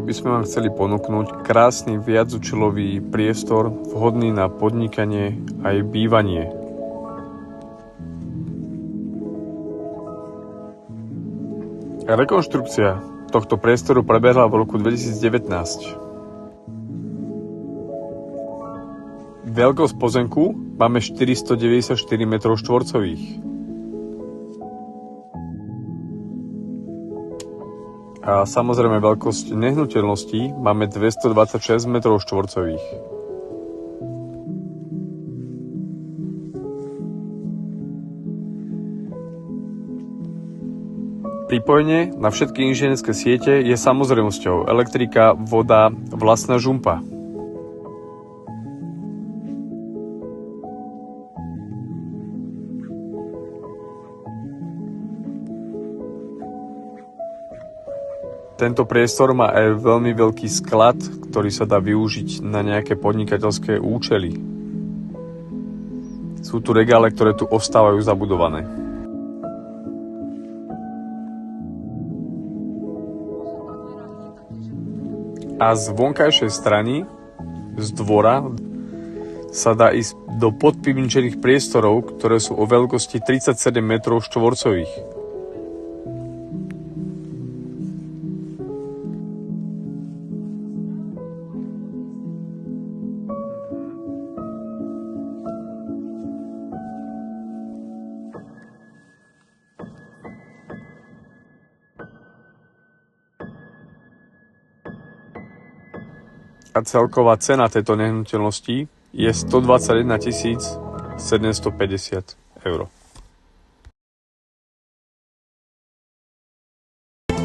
by sme vám chceli ponúknuť krásny viacúčelový priestor, vhodný na podnikanie aj bývanie. Rekonštrukcia tohto priestoru prebehla v roku 2019. Veľkosť pozemku máme 494 m². A samozrejme veľkosť nehnuteľností máme 226 m². Pripojenie na všetky inžinierské siete je samozrejmosťou. Elektrika, voda, vlastná žumpa. Tento priestor má aj veľmi veľký sklad, ktorý sa dá využiť na nejaké podnikateľské účely. Sú tu regále, ktoré tu ostávajú zabudované. A z vonkajšej strany, z dvora, sa dá ísť do podpivničených priestorov, ktoré sú o veľkosti 37 m². A celková cena tejto nehnuteľnosti je 121 750 eur.